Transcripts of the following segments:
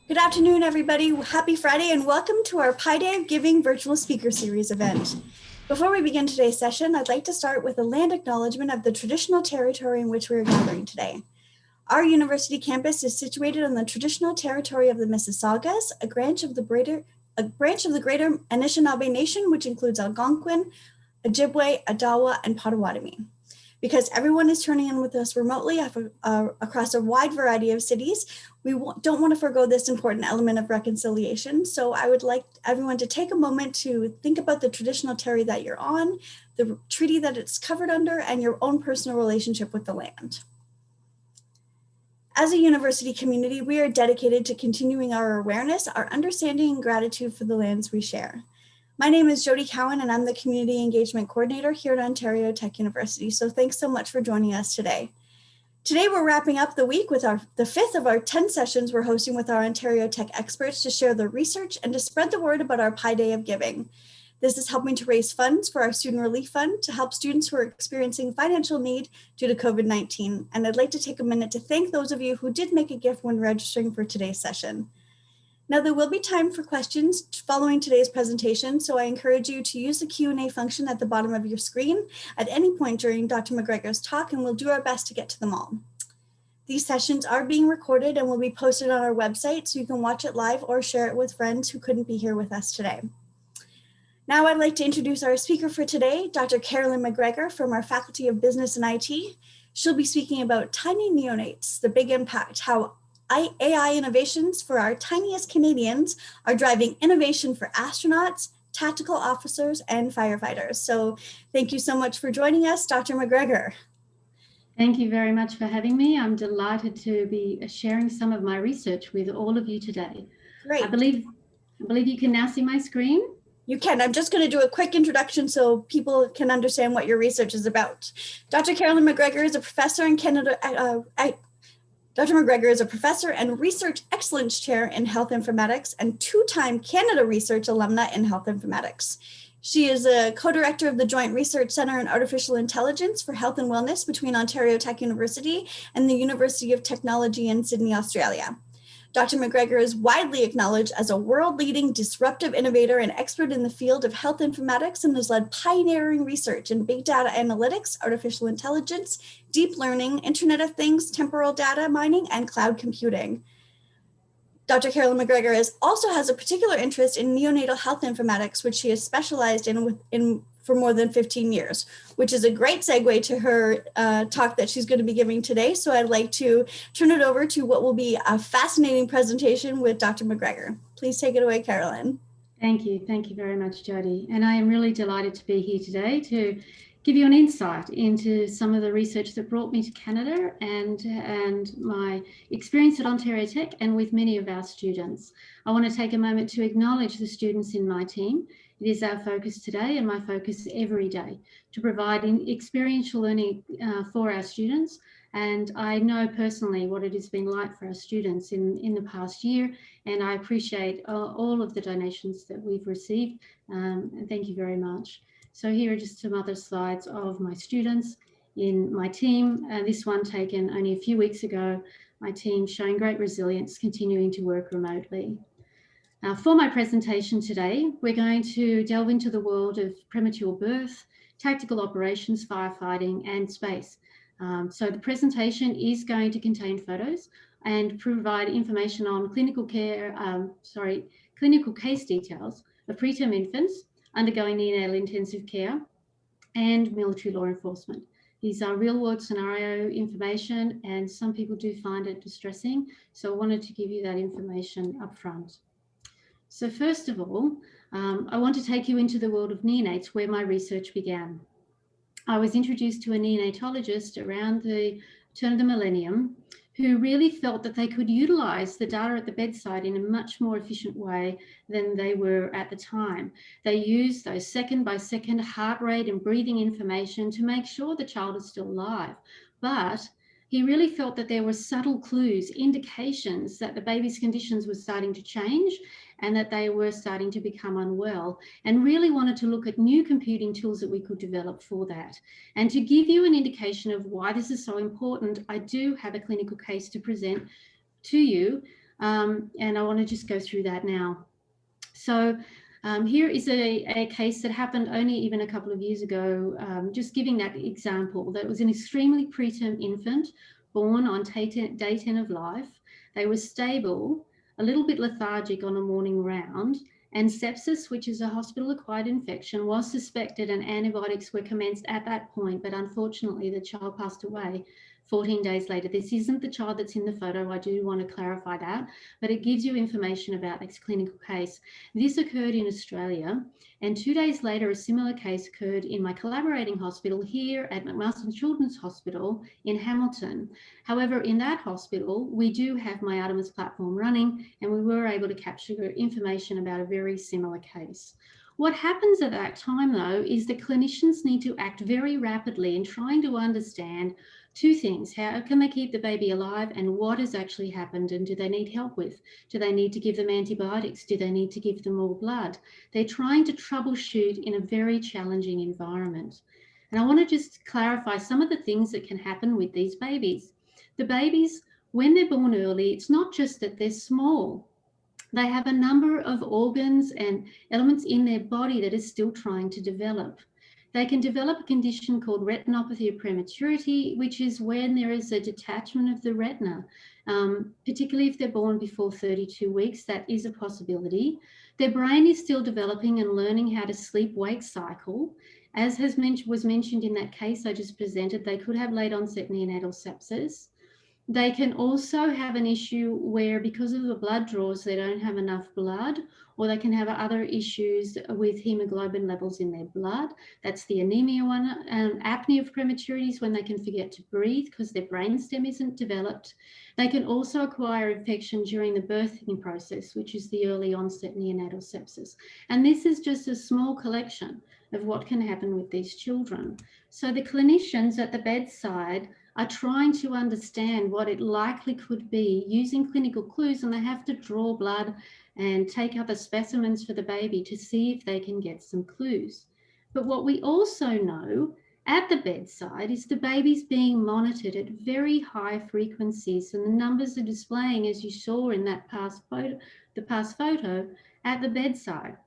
Good afternoon, everybody. Happy Friday and welcome to our Pi Day of Giving virtual speaker series event. Before we begin today's session, I'd like to start with a land acknowledgement of the traditional territory in which we are gathering today. Our university campus is situated on the traditional territory of the Mississaugas, a branch of the greater Anishinaabe Nation, which includes Algonquin, Ojibwe, Adawa, and Potawatomi. Because everyone is turning in with us remotely across a wide variety of cities, we don't want to forgo this important element of reconciliation. So I would like everyone to take a moment to think about the traditional territory that you're on, the treaty that it's covered under, and your own personal relationship with the land. As a university community, we are dedicated to continuing our awareness, our understanding, and gratitude for the lands we share. My name is Jody Cowan, and I'm the Community Engagement Coordinator here at Ontario Tech University. So thanks so much for joining us today. Today, we're wrapping up the week with the fifth of our 10 sessions we're hosting with our Ontario Tech experts to share their research and to spread the word about our Pi Day of Giving. This is helping to raise funds for our Student Relief Fund to help students who are experiencing financial need due to COVID-19. And I'd like to take a minute to thank those of you who did make a gift when registering for today's session. Now, there will be time for questions following today's presentation, so I encourage you to use the Q&A function at the bottom of your screen at any point during Dr. McGregor's talk, and we'll do our best to get to them all. These sessions are being recorded and will be posted on our website, so you can watch it live or share it with friends who couldn't be here with us today. Now, I'd like to introduce our speaker for today, Dr. Carolyn McGregor from our Faculty of Business and IT. She'll be speaking about tiny neonates, the big impact, how AI innovations for our tiniest Canadians are driving innovation for astronauts, tactical officers, and firefighters. So thank you so much for joining us, Dr. McGregor. Thank you very much for having me. I'm delighted to be sharing some of my research with all of you today. Great. I believe you can now see my screen. You can. I'm just going to do a quick introduction so people can understand what your research is about. Dr. Carolyn McGregor is a professor in Canada. Dr. McGregor is a professor and research excellence chair in health informatics and two-time Canada Research alumna in health informatics. She is a co-director of the Joint Research Centre in Artificial Intelligence for Health and Wellness between Ontario Tech University and the University of Technology in Sydney, Australia. Dr. McGregor is widely acknowledged as a world-leading disruptive innovator and expert in the field of health informatics and has led pioneering research in big data analytics, artificial intelligence, deep learning, Internet of Things, temporal data mining, and cloud computing. Dr. Carolyn McGregor also has a particular interest in neonatal health informatics, which she has specialized in for more than 15 years, which is a great segue to her talk that she's going to be giving today. So I'd like to turn it over to what will be a fascinating presentation with Dr. McGregor. Please take it away, Carolyn. Thank you. Thank you very much, Jody. And I am really delighted to be here today to give you an insight into some of the research that brought me to Canada and my experience at Ontario Tech and with many of our students. I want to take a moment to acknowledge the students in my team. It is our focus today and my focus every day to provide experiential learning for our students. And I know personally what it has been like for our students in the past year. And I appreciate all of the donations that we've received. And thank you very much. So here are just some other slides of my students in my team. This one taken only a few weeks ago. My team showing great resilience, continuing to work remotely. For my presentation today, we're going to delve into the world of premature birth, tactical operations, firefighting, and space. So the presentation is going to contain photos and provide information on clinical case details of preterm infants undergoing neonatal intensive care and military law enforcement. These are real-world scenario information, and some people do find it distressing. So I wanted to give you that information up front. So first of all, I want to take you into the world of neonates where my research began. I was introduced to a neonatologist around the turn of the millennium who really felt that they could utilize the data at the bedside in a much more efficient way than they were at the time. They used those second-by-second heart rate and breathing information to make sure the child is still alive. But he really felt that there were subtle clues, indications that the baby's conditions were starting to change and that they were starting to become unwell, and really wanted to look at new computing tools that we could develop for that. And to give you an indication of why this is so important, I do have a clinical case to present to you And I want to just go through that now. So here is a case that happened only even a couple of years ago, just giving that example. That was an extremely preterm infant born on day 10 of life. They were stable, a little bit lethargic on a morning round, and sepsis, which is a hospital-acquired infection, was suspected and antibiotics were commenced at that point, but unfortunately the child passed away 14 days later. This isn't the child that's in the photo, I do want to clarify that, but it gives you information about this clinical case. This occurred in Australia, and 2 days later, a similar case occurred in my collaborating hospital here at McMaster Children's Hospital in Hamilton. However, in that hospital, we do have my Artemis platform running, and we were able to capture information about a very similar case. What happens at that time, though, is that clinicians need to act very rapidly in trying to understand two things. How can they keep the baby alive, and what has actually happened, and do they need help with? Do they need to give them antibiotics? Do they need to give them more blood? They're trying to troubleshoot in a very challenging environment. And I want to just clarify some of the things that can happen with these babies. The babies, when they're born early, it's not just that they're small. They have a number of organs and elements in their body that is still trying to develop. They can develop a condition called retinopathy of prematurity, which is when there is a detachment of the retina, particularly if they're born before 32 weeks. That is a possibility. Their brain is still developing and learning how to sleep-wake cycle. As was mentioned in that case I just presented, they could have late onset neonatal sepsis. They can also have an issue where, because of the blood draws, they don't have enough blood, or they can have other issues with hemoglobin levels in their blood. That's the anemia one. Apnea of prematurity is when they can forget to breathe because their brainstem isn't developed. They can also acquire infection during the birthing process, which is the early onset neonatal sepsis. And this is just a small collection of what can happen with these children. So the clinicians at the bedside are trying to understand what it likely could be using clinical clues, and they have to draw blood and take other specimens for the baby to see if they can get some clues. But what we also know at the bedside is the baby's being monitored at very high frequencies, and the numbers are displaying, as you saw in that past photo, at the bedside.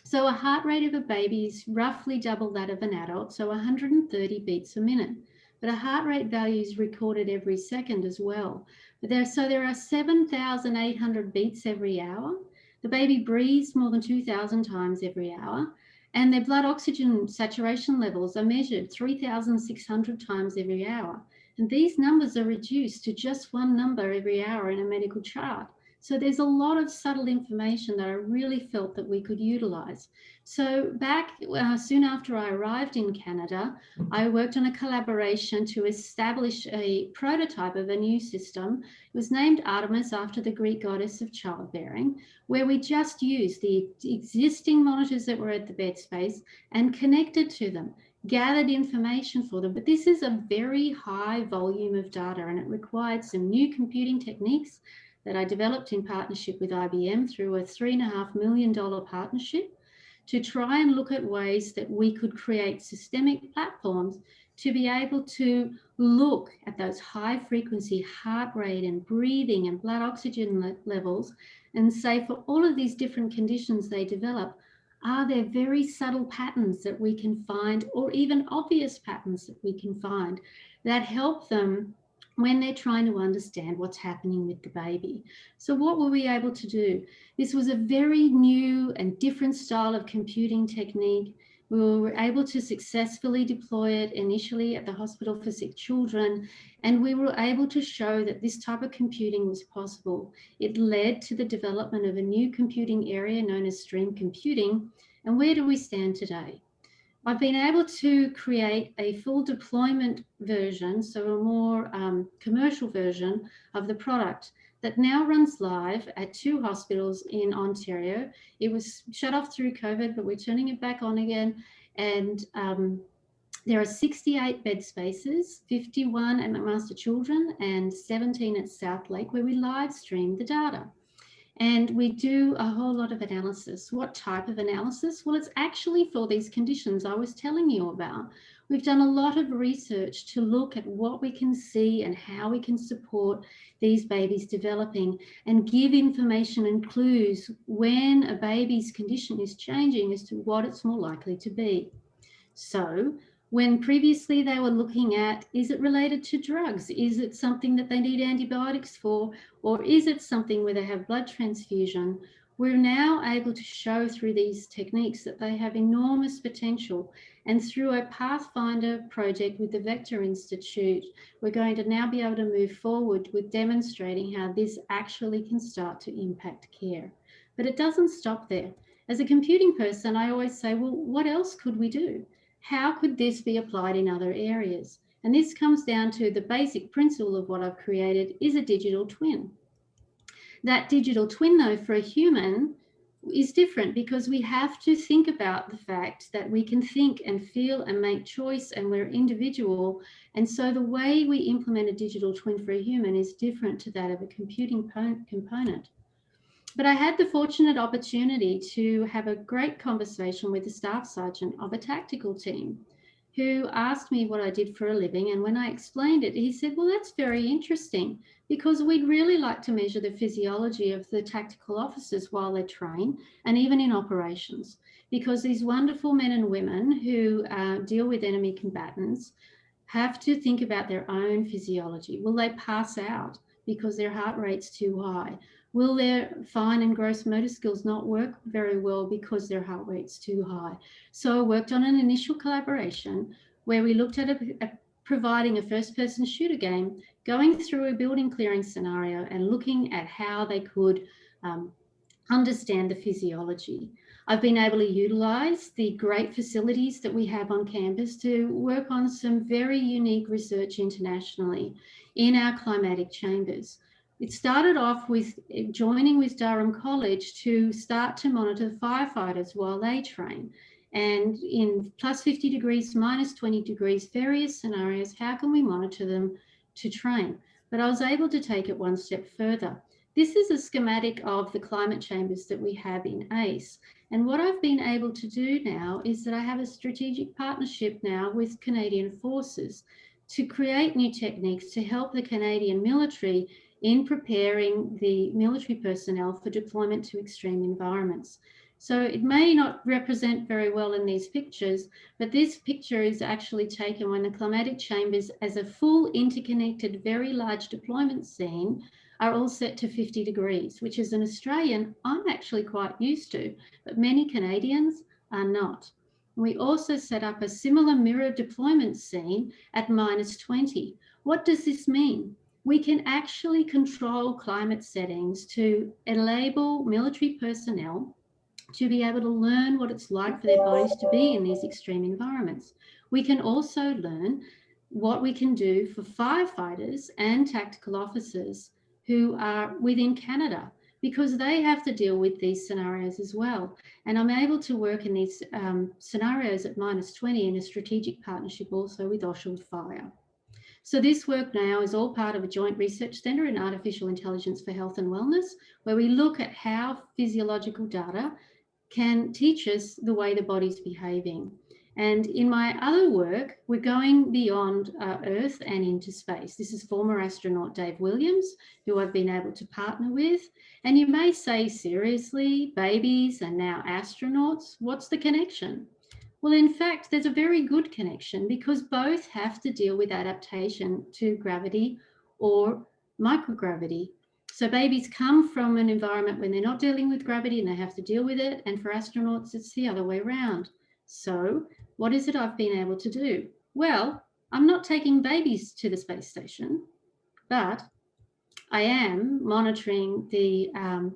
So a heart rate of a baby is roughly double that of an adult, so 130 beats a minute. But a heart rate value is recorded every second as well. So there are 7,800 beats every hour. The baby breathes more than 2,000 times every hour, and their blood oxygen saturation levels are measured 3,600 times every hour. And these numbers are reduced to just one number every hour in a medical chart. So there's a lot of subtle information that I really felt that we could utilize. So back soon after I arrived in Canada, I worked on a collaboration to establish a prototype of a new system. It was named Artemis after the Greek goddess of childbearing, where we just used the existing monitors that were at the bed space and connected to them, gathered information for them. But this is a very high volume of data, and it required some new computing techniques that I developed in partnership with IBM through a $3.5 million partnership to try and look at ways that we could create systemic platforms to be able to look at those high frequency heart rate and breathing and blood oxygen levels and say, for all of these different conditions they develop, are there very subtle patterns that we can find, or even obvious patterns that we can find that help them when they're trying to understand what's happening with the baby. So what were we able to do? This was a very new and different style of computing technique. We were able to successfully deploy it initially at the Hospital for Sick Children, and we were able to show that this type of computing was possible. It led to the development of a new computing area known as stream computing. And where do we stand today? I've been able to create a full deployment version, so a more commercial version of the product that now runs live at 2 hospitals in Ontario. It was shut off through COVID, but we're turning it back on again. And there are 68 bed spaces, 51 at McMaster Children and 17 at South Lake, where we live stream the data. And we do a whole lot of analysis. What type of analysis? Well, it's actually for these conditions I was telling you about. We've done a lot of research to look at what we can see and how we can support these babies developing and give information and clues when a baby's condition is changing as to what it's more likely to be. So when previously they were looking at, is it related to drugs? Is it something that they need antibiotics for? Or is it something where they have blood transfusion? We're now able to show through these techniques that they have enormous potential. And through a Pathfinder project with the Vector Institute, we're going to now be able to move forward with demonstrating how this actually can start to impact care. But it doesn't stop there. As a computing person, I always say, well, what else could we do? How could this be applied in other areas? And this comes down to the basic principle of what I've created is a digital twin. That digital twin, though, for a human is different because we have to think about the fact that we can think and feel and make choice and we're individual. And so the way we implement a digital twin for a human is different to that of a computing component. But I had the fortunate opportunity to have a great conversation with the staff sergeant of a tactical team who asked me what I did for a living. And when I explained it, he said, well, that's very interesting because we'd really like to measure the physiology of the tactical officers while they train and even in operations, because these wonderful men and women who deal with enemy combatants have to think about their own physiology. Will they pass out because their heart rate's too high? Will their fine and gross motor skills not work very well because their heart rate's too high? So I worked on an initial collaboration where we looked at providing a first-person shooter game, going through a building clearing scenario and looking at how they could understand the physiology. I've been able to utilize the great facilities that we have on campus to work on some very unique research internationally in our climatic chambers. It started off with joining with Durham College to start to monitor the firefighters while they train. And in plus 50 degrees, minus 20 degrees, various scenarios, how can we monitor them to train? But I was able to take it one step further. This is a schematic of the climate chambers that we have in ACE. And what I've been able to do now is that I have a strategic partnership now with Canadian forces to create new techniques to help the Canadian military in preparing the military personnel for deployment to extreme environments. So it may not represent very well in these pictures, but this picture is actually taken when the climatic chambers as a full interconnected, very large deployment scene are all set to 50 degrees, which as an Australian, I'm actually quite used to, but many Canadians are not. We also set up a similar mirror deployment scene at minus 20. What does this mean? We can actually control climate settings to enable military personnel to be able to learn what it's like for their bodies to be in these extreme environments. We can also learn what we can do for firefighters and tactical officers who are within Canada, because they have to deal with these scenarios as well. And I'm able to work in these scenarios at minus 20 in a strategic partnership also with Oshold Fire. So this work now is all part of a joint research centre in artificial intelligence for health and wellness, where we look at how physiological data can teach us the way the body's behaving. And in my other work, we're going beyond Earth and into space. This is former astronaut Dave Williams, who I've been able to partner with. And you may say, seriously, babies and now astronauts, what's the connection? Well, in fact, there's a very good connection because both have to deal with adaptation to gravity or microgravity. So babies come from an environment when they're not dealing with gravity and they have to deal with it. And for astronauts, it's the other way around. So what is it I've been able to do? Well, I'm not taking babies to the space station, but I am monitoring the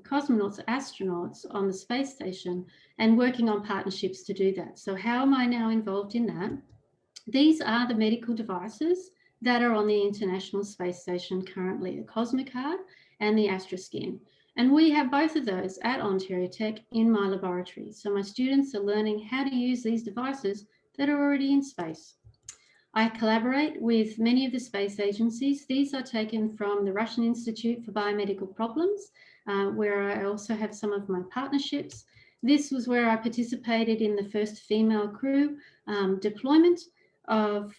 cosmonauts, astronauts on the space station and working on partnerships to do that. So how am I now involved in that? These are the medical devices that are on the International Space Station currently, the Cosmocard and the Astroskin. And we have both of those at Ontario Tech in my laboratory. So my students are learning how to use these devices that are already in space. I collaborate with many of the space agencies. These are taken from the Russian Institute for Biomedical Problems, where I also have some of my partnerships. This was where I participated in the first female crew deployment of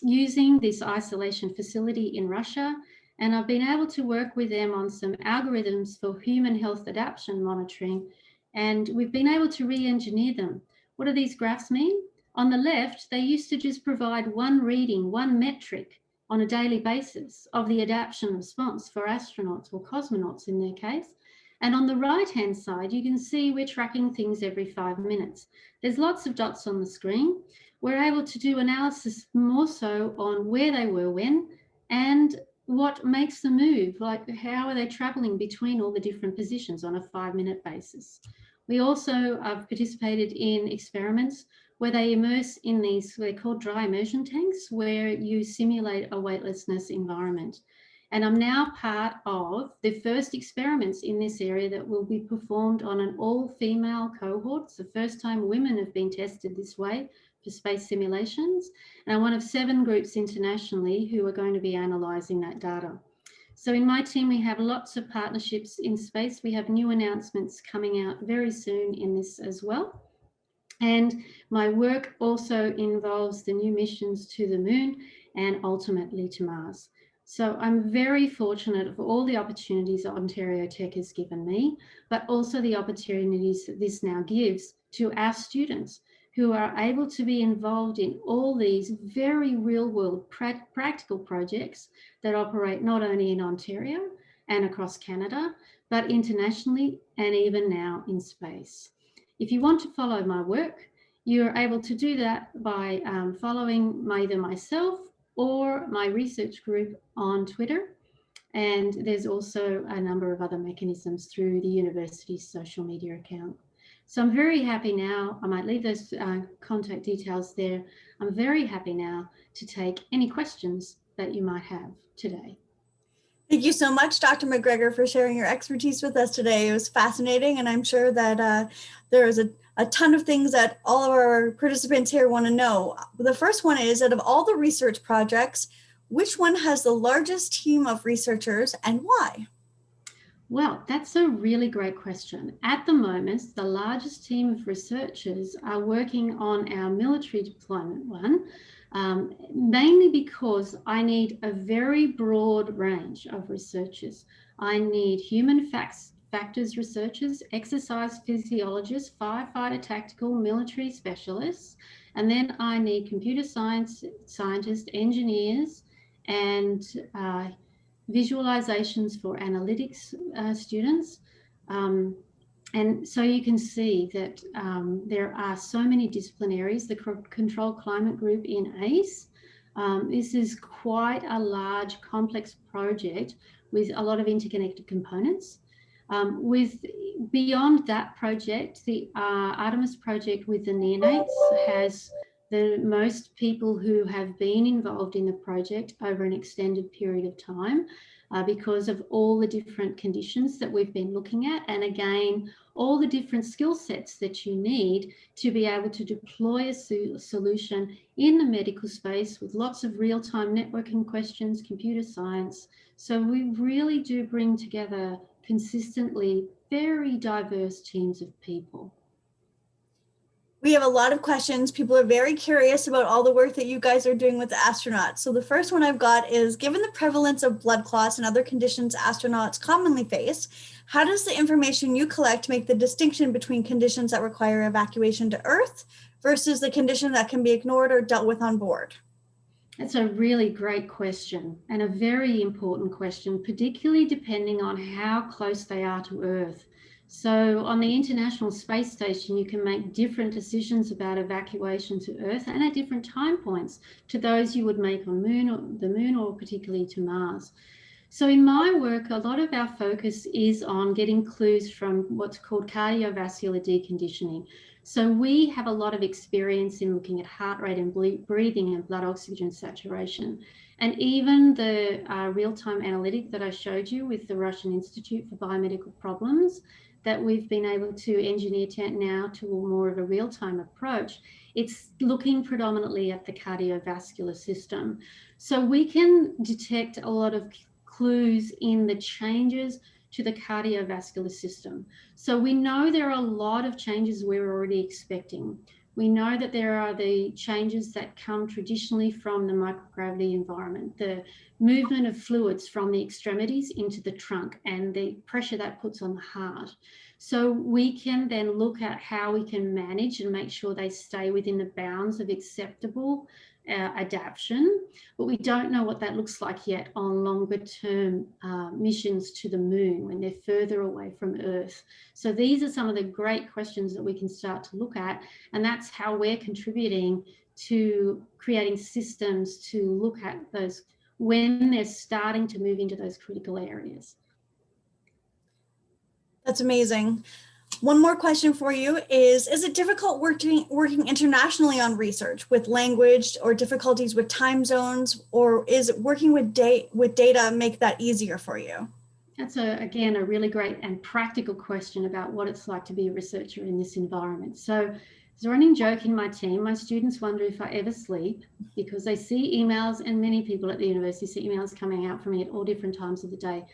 using this isolation facility in Russia. And I've been able to work with them on some algorithms for human health adaptation monitoring. And we've been able to re-engineer them. What do these graphs mean? On the left, they used to just provide one reading, one metric on a daily basis of the adaptation response for astronauts or cosmonauts in their case. And on the right-hand side, you can see we're tracking things every 5 minutes. There's lots of dots on the screen. We're able to do analysis more so on where they were when and what makes them move, like how are they traveling between all the different positions on a 5-minute basis. We also have participated in experiments where they immerse in these, they're called dry immersion tanks, where you simulate a weightlessness environment. And I'm now part of the first experiments in this area that will be performed on an all-female cohort. It's the first time women have been tested this way for space simulations. And I'm one of 7 groups internationally who are going to be analysing that data. So in my team, we have lots of partnerships in space. We have new announcements coming out very soon in this as well. And my work also involves the new missions to the moon and ultimately to Mars. So I'm very fortunate for all the opportunities that Ontario Tech has given me, but also the opportunities that this now gives to our students who are able to be involved in all these very real-world practical projects that operate not only in Ontario and across Canada, but internationally and even now in space. If you want to follow my work, you're able to do that by following either myself or my research group on Twitter. And there's also a number of other mechanisms through the university's social media account. So I'm very happy now, I might leave those contact details there. I'm very happy now to take any questions that you might have today. Thank you so much, Dr. McGregor, for sharing your expertise with us today. It was fascinating, and I'm sure that there is a ton of things that all of our participants here want to know. The first one is, out of all the research projects, which one has the largest team of researchers and why? Well, that's a really great question. At the moment, the largest team of researchers are working on our military deployment one, mainly because I need a very broad range of researchers. I need human factors researchers, exercise physiologists, firefighter tactical military specialists, and then I need computer science scientists, engineers, and visualizations for analytics students. And so you can see that there are so many disciplinaries. The Controlled Climate Group in ACE, this is quite a large, complex project with a lot of interconnected components. Beyond that project, the Artemis project with the Neonates has the most people who have been involved in the project over an extended period of time because of all the different conditions that we've been looking at. And again, all the different skill sets that you need to be able to deploy a solution in the medical space with lots of real-time networking questions, computer science. So we really do bring together consistently very diverse teams of people. We have a lot of questions. People are very curious about all the work that you guys are doing with the astronauts. So the first one I've got is, given the prevalence of blood clots and other conditions astronauts commonly face, how does the information you collect make the distinction between conditions that require evacuation to Earth versus the condition that can be ignored or dealt with on board? That's a really great question and a very important question, particularly depending on how close they are to Earth. So on the International Space Station, you can make different decisions about evacuation to Earth and at different time points to those you would make on the moon or particularly to Mars. So in my work, a lot of our focus is on getting clues from what's called cardiovascular deconditioning. So we have a lot of experience in looking at heart rate and breathing and blood oxygen saturation. And even the real-time analytic that I showed you with the Russian Institute for Biomedical Problems that we've been able to engineer now to more of a real-time approach, it's looking predominantly at the cardiovascular system. So we can detect a lot of clues in the changes to the cardiovascular system. So we know there are a lot of changes we're already expecting. We know that there are the changes that come traditionally from the microgravity environment, the movement of fluids from the extremities into the trunk and the pressure that puts on the heart. So we can then look at how we can manage and make sure they stay within the bounds of acceptable adaptation, but we don't know what that looks like yet on longer term missions to the moon when they're further away from Earth. So these are some of the great questions that we can start to look at, and that's how we're contributing to creating systems to look at those when they're starting to move into those critical areas. That's amazing. One more question for you is it difficult working internationally on research with language or difficulties with time zones, or is working with data make that easier for you? That's, again, a really great and practical question about what it's like to be a researcher in this environment. So there's a running joke in my team. My students wonder if I ever sleep because they see emails, and many people at the university see emails coming out from me at all different times of the day.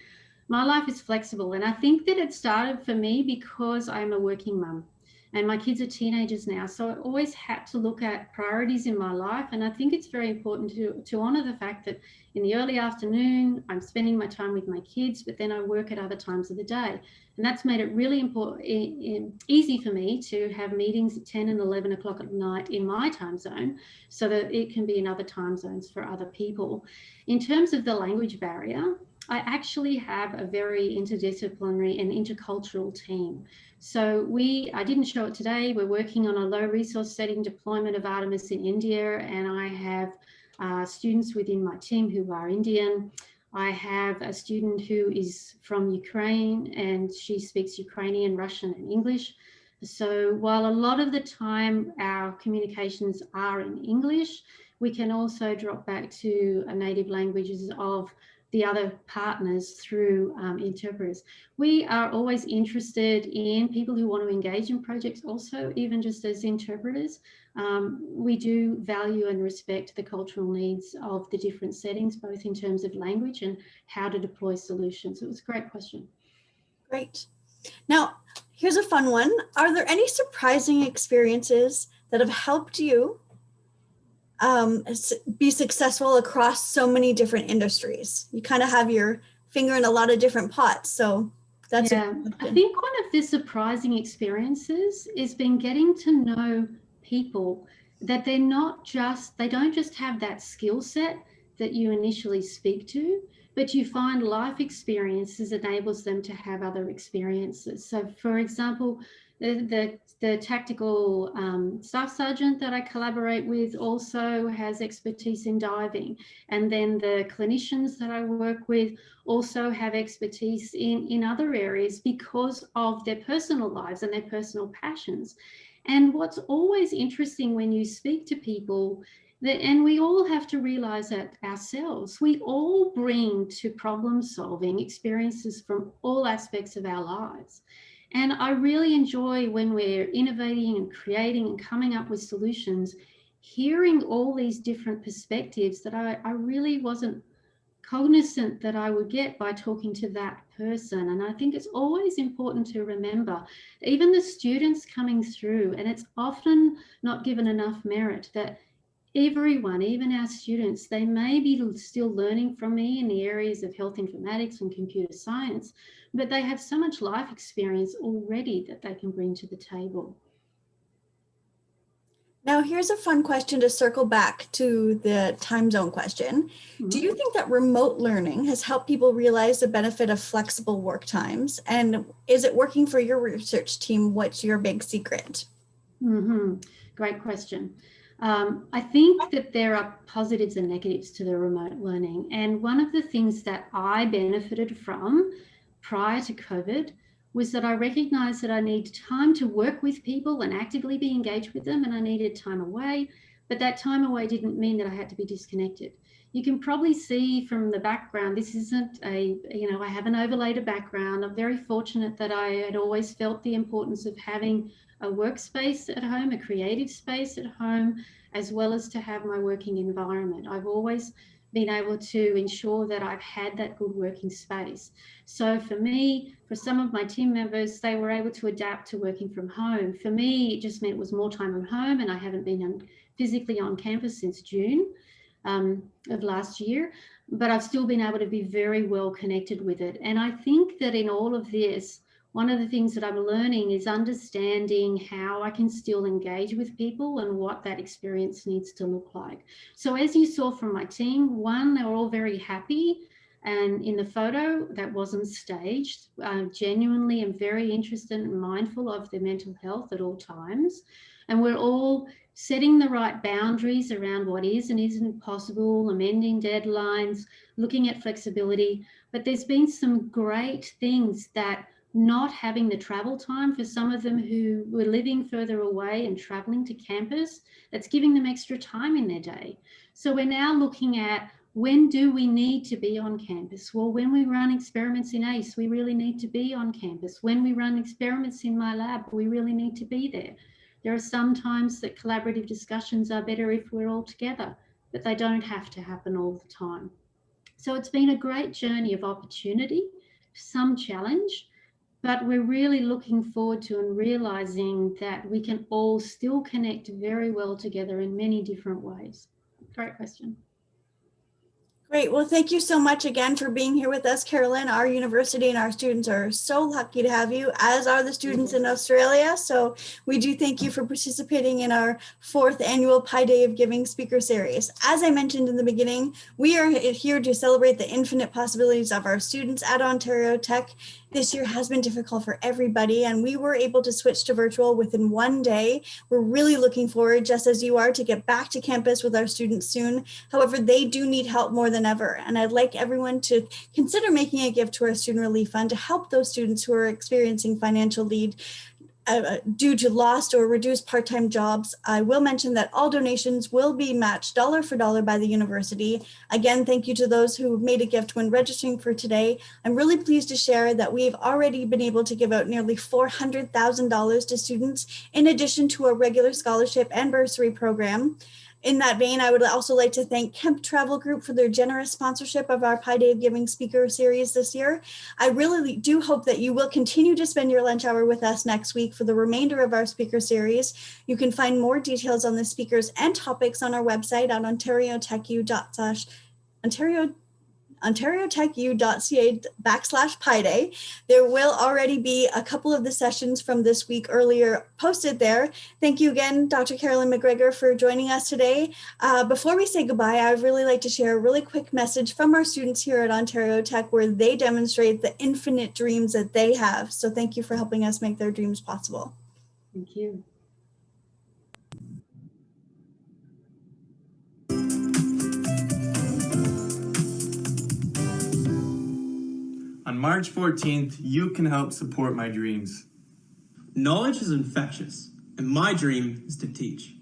My life is flexible, and I think that it started for me because I'm a working mum and my kids are teenagers now. So I always had to look at priorities in my life. And I think it's very important to honor the fact that in the early afternoon, I'm spending my time with my kids, but then I work at other times of the day. And that's made it really easy for me to have meetings at 10 and 11 o'clock at night in my time zone so that it can be in other time zones for other people. In terms of the language barrier, I actually have a very interdisciplinary and intercultural team. So I didn't show it today, we're working on a low resource setting deployment of Artemis in India, and I have students within my team who are Indian. I have a student who is from Ukraine, and she speaks Ukrainian, Russian, and English. So while a lot of the time our communications are in English, we can also drop back to native languages of the other partners through interpreters. We are always interested in people who want to engage in projects also, even just as interpreters. We do value and respect the cultural needs of the different settings, both in terms of language and how to deploy solutions. It was a great question. Great. Now, here's a fun one. Are there any surprising experiences that have helped you be successful across so many different industries? You kind of have your finger in a lot of different pots. So that's I think one of the surprising experiences is been getting to know people that they don't just have that skill set that you initially speak to, but you find life experiences enables them to have other experiences. So for example, the tactical staff sergeant that I collaborate with also has expertise in diving. And then the clinicians that I work with also have expertise in other areas because of their personal lives and their personal passions. And what's always interesting when you speak to people, and we all have to realize that ourselves, we all bring to problem solving experiences from all aspects of our lives. And I really enjoy when we're innovating and creating and coming up with solutions, hearing all these different perspectives that I really wasn't cognizant that I would get by talking to that person. And I think it's always important to remember, even the students coming through, and it's often not given enough merit, that everyone, even our students, they may be still learning from me in the areas of health informatics and computer science, but they have so much life experience already that they can bring to the table. Now, here's a fun question to circle back to the time zone question. Mm-hmm. Do you think that remote learning has helped people realize the benefit of flexible work times? And is it working for your research team? What's your big secret? Mm-hmm. Great question. I think that there are positives and negatives to the remote learning. And one of the things that I benefited from prior to COVID was that I recognized that I need time to work with people and actively be engaged with them, and I needed time away. But that time away didn't mean that I had to be disconnected. You can probably see from the background, this isn't I haven't overlaid a background. I'm very fortunate that I had always felt the importance of having a workspace at home, a creative space at home, as well as to have my working environment. I've always been able to ensure that I've had that good working space. So for me, for some of my team members, they were able to adapt to working from home. For me, it just meant it was more time at home, and I haven't been physically on campus since June of last year, but I've still been able to be very well connected with it. And I think that in all of this, one of the things that I'm learning is understanding how I can still engage with people and what that experience needs to look like. So as you saw from my team, one, they were all very happy. And in the photo, that wasn't staged. Genuinely and very interested and mindful of their mental health at all times. And we're all setting the right boundaries around what is and isn't possible, amending deadlines, looking at flexibility. But there's been some great things that not having the travel time for some of them who were living further away and traveling to campus, that's giving them extra time in their day. So we're now looking at, when do we need to be on campus? Well, when we run experiments in ACE, we really need to be on campus. When we run experiments in my lab, we really need to be there. There are some times that collaborative discussions are better if we're all together, but they don't have to happen all the time. So it's been a great journey of opportunity, some challenge, but we're really looking forward to and realizing that we can all still connect very well together in many different ways. Great question. Great. Well, thank you so much again for being here with us, Carolyn. Our university and our students are so lucky to have you, as are the students in Australia. So we do thank you for participating in our 4th annual Pi Day of Giving speaker series. As I mentioned in the beginning, we are here to celebrate the infinite possibilities of our students at Ontario Tech. This year has been difficult for everybody, and we were able to switch to virtual within one day. We're really looking forward, just as you are, to get back to campus with our students soon. However, they do need help more than ever, and I'd like everyone to consider making a gift to our Student Relief Fund to help those students who are experiencing financial need due to lost or reduced part-time jobs. I will mention that all donations will be matched dollar for dollar by the university. Again, thank you to those who made a gift when registering for today. I'm really pleased to share that we've already been able to give out nearly $400,000 to students, in addition to a regular scholarship and bursary program. In that vein, I would also like to thank Kemp Travel Group for their generous sponsorship of our Pi Day of Giving speaker series this year. I really do hope that you will continue to spend your lunch hour with us next week for the remainder of our speaker series. You can find more details on the speakers and topics on our website at ontariotechu.ca/Pi Day. There will already be a couple of the sessions from this week earlier posted there. Thank you again, Dr. Carolyn McGregor, for joining us today. Before we say goodbye, I'd really like to share a really quick message from our students here at Ontario Tech, where they demonstrate the infinite dreams that they have. So thank you for helping us make their dreams possible. Thank you. On March 14th, you can help support my dreams. Knowledge is infectious, and my dream is to teach.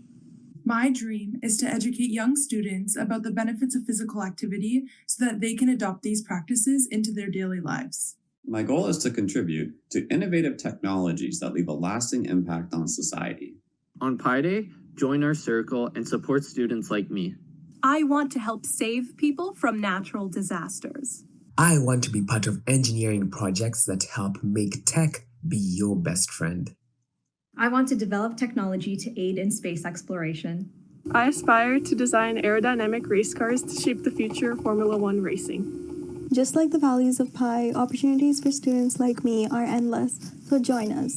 My dream is to educate young students about the benefits of physical activity so that they can adopt these practices into their daily lives. My goal is to contribute to innovative technologies that leave a lasting impact on society. On Pi Day, join our circle and support students like me. I want to help save people from natural disasters. I want to be part of engineering projects that help make tech be your best friend. I want to develop technology to aid in space exploration. I aspire to design aerodynamic race cars to shape the future of Formula One racing. Just like the values of Pi, opportunities for students like me are endless, so join us.